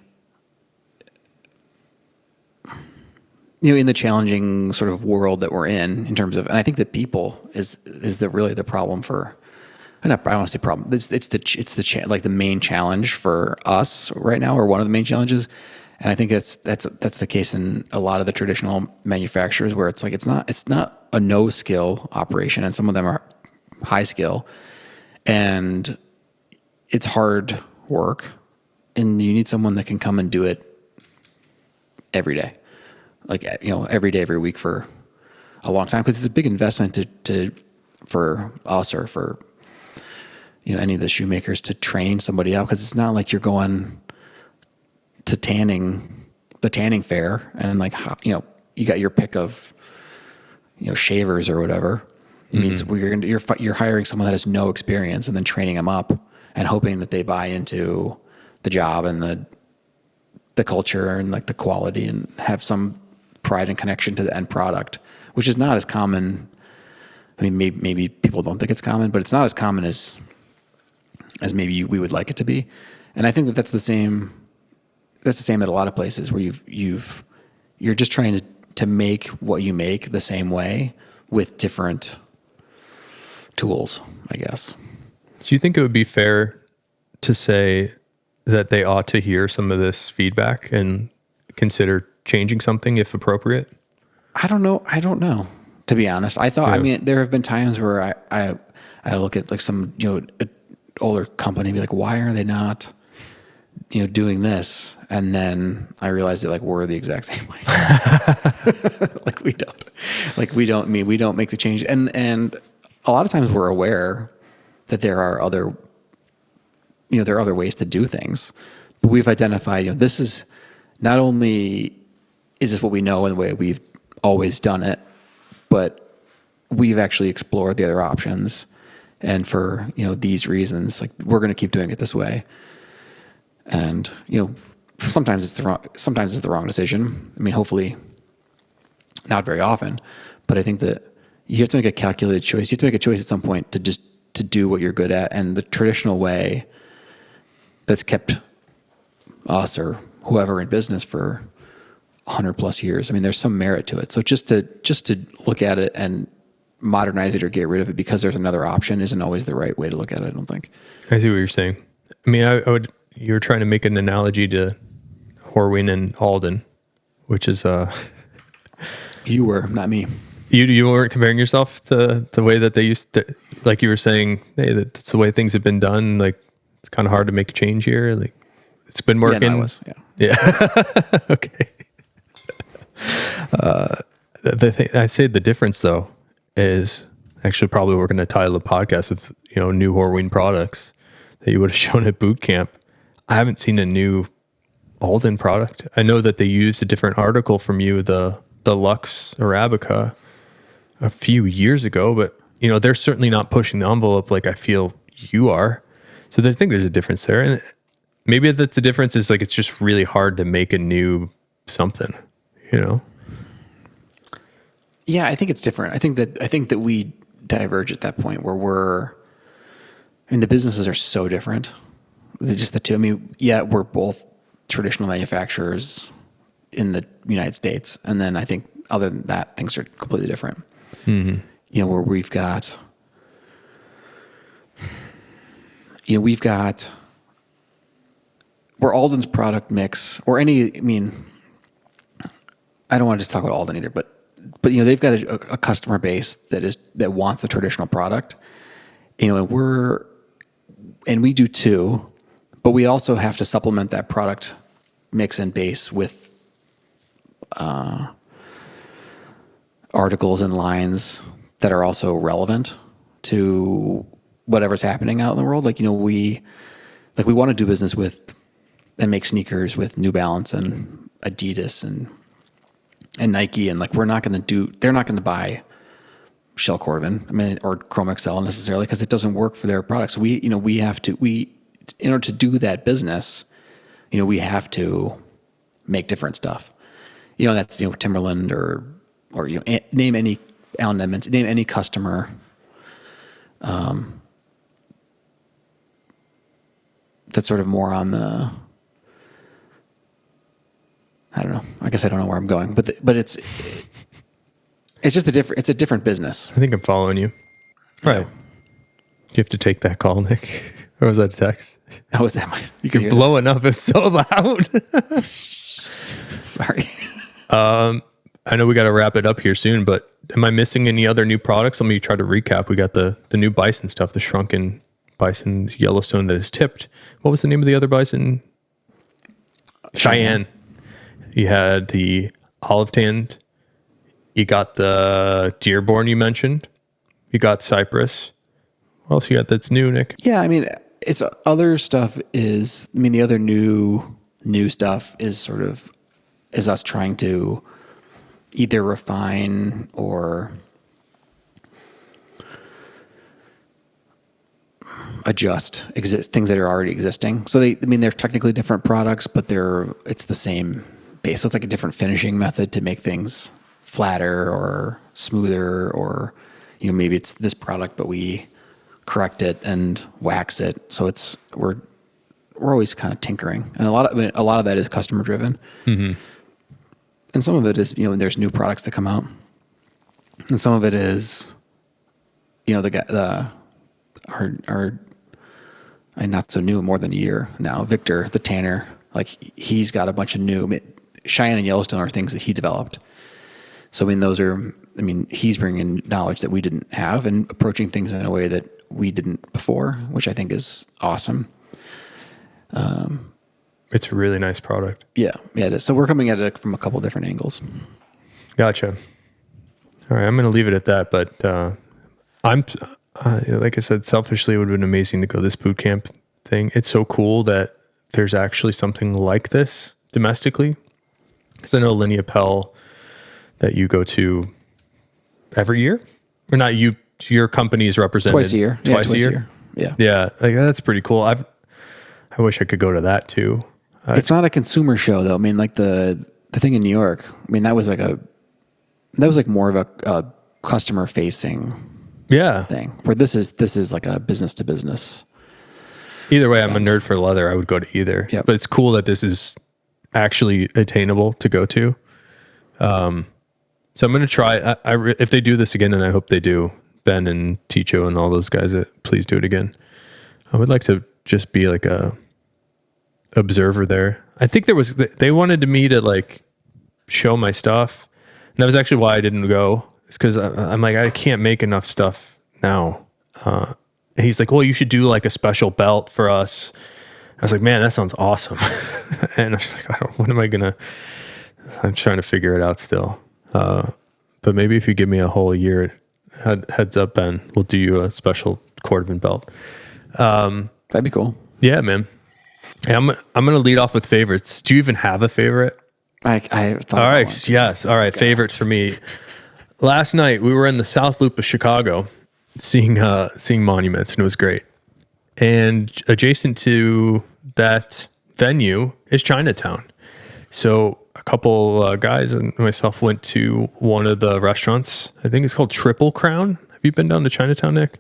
in the challenging sort of world that we're in terms of, and I think that people is really the problem for, I don't want to say problem. It's the main challenge for us right now, or one of the main challenges. And I think that's the case in a lot of the traditional manufacturers, where it's like, it's not a no skill operation, and some of them are high skill, and it's hard work, and you need someone that can come and do it every day, like, every day, every week for a long time. Cause it's a big investment for us, or for, any of the shoemakers, to train somebody out. Cause it's not like you're going to the tanning fair and like, you got your pick of, shavers or whatever. It means you're hiring someone that has no experience, and then training them up and hoping that they buy into the job and the culture and like the quality, and have some pride and connection to the end product, which is not as common. I mean, maybe people don't think it's common, but it's not as common as maybe we would like it to be. And I think that that's the same at a lot of places, where you're just trying to make what you make the same way with different tools, I guess. Do you think it would be fair to say that they ought to hear some of this feedback and consider changing something if appropriate? I don't know, to be honest. I thought, there have been times where I look at like some, older company and be like, why are they not, doing this? And then I realized that like, we're the exact same way. we don't make the change. And a lot of times we're aware that there are other ways to do things, but we've identified, this is not only is this what we know and the way we've always done it, but we've actually explored the other options. And for, these reasons, like, we're going to keep doing it this way. And, sometimes it's the wrong decision. I mean, hopefully not very often, but I think that you have to make a calculated choice. You have to make a choice at some point to do what you're good at. And the traditional way that's kept us or whoever in business for 100 plus years, I mean, there's some merit to it. So just to look at it and modernize it or get rid of it because there's another option isn't always the right way to look at it, I don't think. I see what you're saying. I mean, you're trying to make an analogy to Horween and Alden, which is you were, not me. You weren't comparing yourself to the way that they used to, like you were saying, hey, that's the way things have been done. Like, it's kind of hard to make a change here. Like, it's been working. Yeah, no, it was, yeah. Okay. I'd say the difference though is actually probably we're going to title the podcast with, new Horween products that you would have shown at boot camp. I haven't seen a new Alden product. I know that they used a different article from you, the Lux Arabica, a few years ago, but they're certainly not pushing the envelope like I feel you are. So I think there's a difference there. And maybe that's the difference is like, it's just really hard to make a new something, Yeah, I think it's different. I think that we diverge at that point where the businesses are so different. They're just the two. I mean, yeah, we're both traditional manufacturers in the United States. And then I think other than that, things are completely different. Mm-hmm. Where where Alden's product mix or I don't want to just talk about Alden either, but but they've got a customer base that wants the traditional product, and we do too, but we also have to supplement that product mix and base with articles and lines that are also relevant to whatever's happening out in the world. We want to do business with and make sneakers with New Balance and Adidas and Nike, and they're not going to buy Shell Cordovan, or Chrome XL necessarily, because it doesn't work for their products. In order to do that business, we have to make different stuff. That's Timberland or name any Allen Edmonds, name any customer. That's sort of more on the, I don't know. I guess I don't know where I'm going, but it's just it's a different business. I think I'm following you. Right. You have to take that call, Nick. Or was that a text? How was that? You're blowing up. It's so loud. Sorry. I know we got to wrap it up here soon, but am I missing any other new products? Let me try to recap. We got the new bison stuff, the shrunken bison Yellowstone that is tipped. What was the name of the other bison? Cheyenne. You had the olive tanned. You got the Dearborn you mentioned. You got Cyprus. What else you got that's new, Nick? Yeah, it's other stuff is, the other new stuff is sort of, is us trying to either refine or adjust things that are already existing. So they're technically different products, but it's the same base. So it's like a different finishing method to make things flatter or smoother, or maybe it's this product, but we correct it and wax it. So we're always kind of tinkering, and a lot of that is customer driven. Mm-hmm. And some of it is, there's new products that come out, and some of it is, our not so new, more than a year now, Victor, the tanner, he's got a bunch of new. Cheyenne and Yellowstone are things that he developed. So, he's bringing knowledge that we didn't have and approaching things in a way that we didn't before, which I think is awesome. It's a really nice product. Yeah, it is. So we're coming at it from a couple different angles. Gotcha. All right, I'm going to leave it at that, but I'm, like I said, selfishly, it would have been amazing to go to this boot camp thing. It's so cool that there's actually something like this domestically. Because I know Linea Pell that you go to every year, or not you, your company is represented twice a year. Twice a year. Yeah. That's pretty cool. I wish I could go to that too. It's not a consumer show though. The thing in New York, that was like more of a customer facing thing, where this is like a business to business. Either way, I'm a nerd for leather. I would go to either. Yep. But it's cool that this is actually attainable to go to. So I'm going to try. If they do this again, and I hope they do, Ben and Ticho and all those guys, please do it again. I would like to just be like a observer there. I think they wanted me to show my stuff, and that was actually why I didn't go. It's because I'm like, I can't make enough stuff now. And he's like, well, you should do a special belt for us. I was like, man, that sounds awesome. And I was like, what am I gonna? I'm trying to figure it out still. But maybe if you give me a whole year, heads up, Ben, we'll do you a special Cordovan belt. That'd be cool. Yeah, man. Hey, I'm gonna lead off with favorites. Do you even have a favorite? I thought. All right. Yes. All right. Favorites for me. Last night we were in the South Loop of Chicago, seeing monuments, and it was great. And adjacent to that venue is Chinatown. So a couple guys and myself went to one of the restaurants. I think it's called Triple Crown. Have you been down to Chinatown, Nick?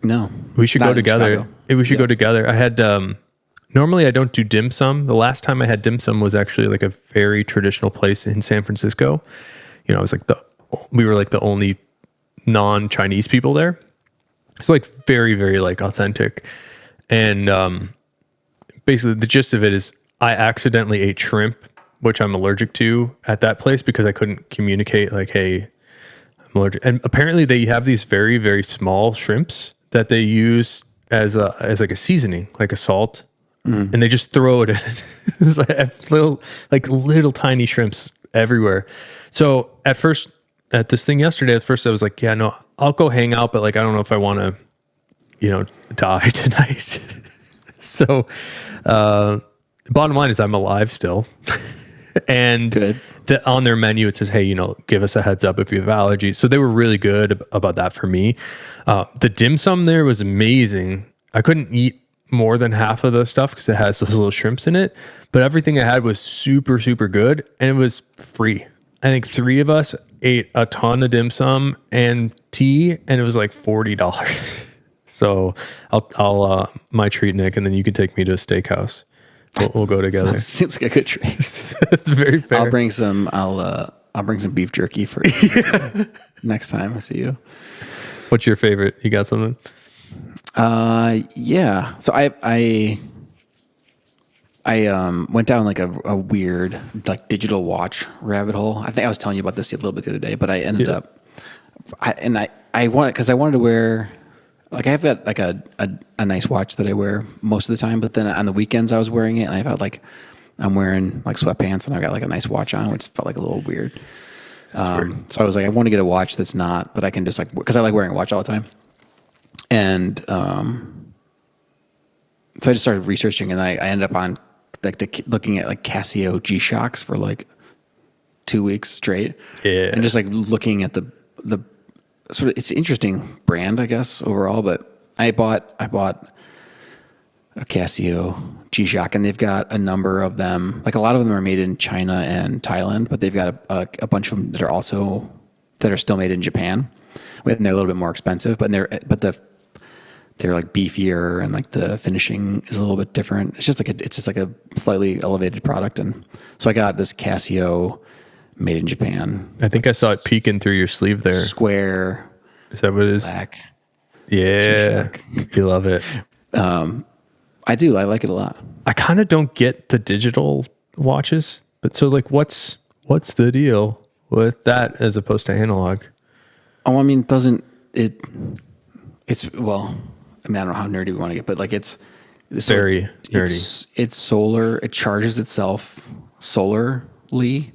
No. We should go together. We should go together. I had normally I don't do dim sum. The last time I had dim sum was actually a very traditional place in San Francisco. I was we were the only non-Chinese people there. It's very, very authentic. And basically the gist of it is I accidentally ate shrimp, which I'm allergic to at that place because I couldn't communicate hey, I'm allergic. And apparently they have these very, very small shrimps that they use as like a seasoning, like a salt. And they just throw it in. It's like little tiny shrimps everywhere. So at first, at this thing yesterday, at first I was like, yeah, no, I'll go hang out, but like, I don't know if I want to, die tonight. So, bottom line is I'm alive still. And on their menu, it says, hey, give us a heads up if you have allergies. So they were really good about that for me. The dim sum there was amazing. I couldn't eat more than half of the stuff because it has those little shrimps in it, but everything I had was super, super good. And it was free. I think 3 of us ate a ton of dim sum and tea, and it was like $40. So I'll my treat, Nick, and then you can take me to a steakhouse. We'll go together. Seems like a good treat. It's very fair. I'll bring some beef jerky for next time I see you. What's your favorite? You got something? Yeah. So I went down like a weird like digital watch rabbit hole. I think I was telling you about this a little bit the other day, but I ended up, I wanted to wear, like I've got like a nice watch that I wear most of the time, but then on the weekends I was wearing it and I felt like I'm wearing like sweatpants and I got like a nice watch on, which felt like a little weird. So I was like, I want to get a watch that I can just like, cause I like wearing a watch all the time. And, so I just started researching and I ended up on like looking at like Casio G-Shocks for like 2 weeks straight. Yeah. And just like looking at the sort of, it's an interesting brand, I guess, overall, but I bought a Casio G-Shock and they've got a number of them. Like a lot of them are made in China and Thailand, but they've got a bunch of them that are still made in Japan. And they're a little bit more expensive, but they're like beefier and like the finishing is a little bit different. It's just like a slightly elevated product. And so I got this Casio made in Japan. I think I saw it peeking through your sleeve there. Square. Is that what it is? Black. Yeah. You love it. I do. I like it a lot. I kind of don't get the digital watches, but so like what's the deal with that as opposed to analog? Oh, I mean, well, I mean, I don't know how nerdy we want to get, but like it's very nerdy. It's solar. It charges itself solarly.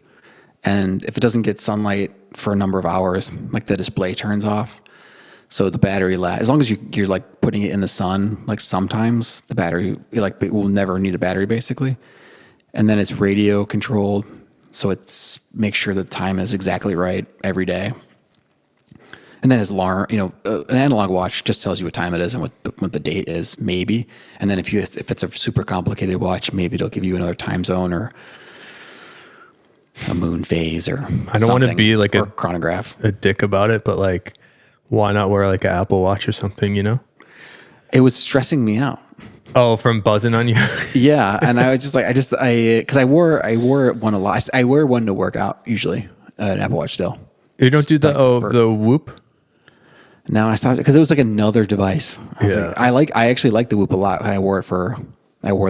And if it doesn't get sunlight for a number of hours, like the display turns off. So the battery as long as you're like putting it in the sun, like sometimes the battery, it will never need a battery basically. And then it's radio controlled. So it's make sure the time is exactly right every day. And then alarm, an analog watch just tells you what time it is and what the date is, maybe. And then if it's a super complicated watch, maybe it'll give you another time zone or a moon phase or I don't want to be like a chronograph, a dick about it, but like, why not wear like an Apple Watch or something? It was stressing me out. Oh, from buzzing on you. Yeah, and I was just like, because I wore one a lot. I wear one to work out usually, an Apple Watch still. You don't do the Whoop? No, I stopped because it was like another device. I actually like the Whoop a lot. And I wore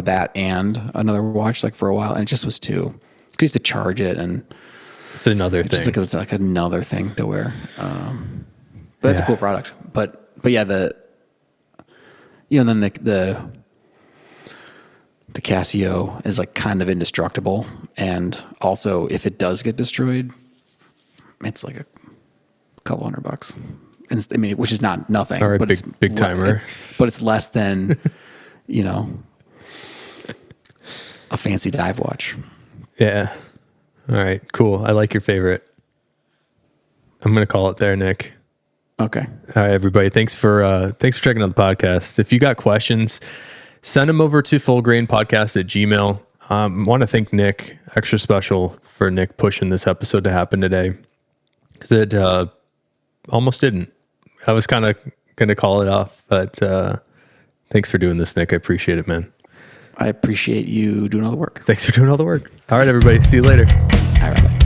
that and another watch like for a while, and it just was too. I used to charge it, and it's another thing. It's like another thing to wear. But that's a cool product. But yeah, and then the Casio is like kind of indestructible, and also if it does get destroyed, it's like a couple $100. And I mean, which is not nothing. All right, but big timer. But it's less than, a fancy dive watch. Yeah. All right, cool. I like your favorite. I'm going to call it there, Nick. Okay. All right, everybody. Thanks for checking out the podcast. If you got questions, send them over to fullgrainpodcast@gmail.com. I want to thank Nick, extra special for Nick pushing this episode to happen today, because it almost didn't. I was kind of going to call it off, but thanks for doing this, Nick. I appreciate it, man. I appreciate you doing all the work. Thanks for doing all the work. All right, everybody. See you later. All right. Bye.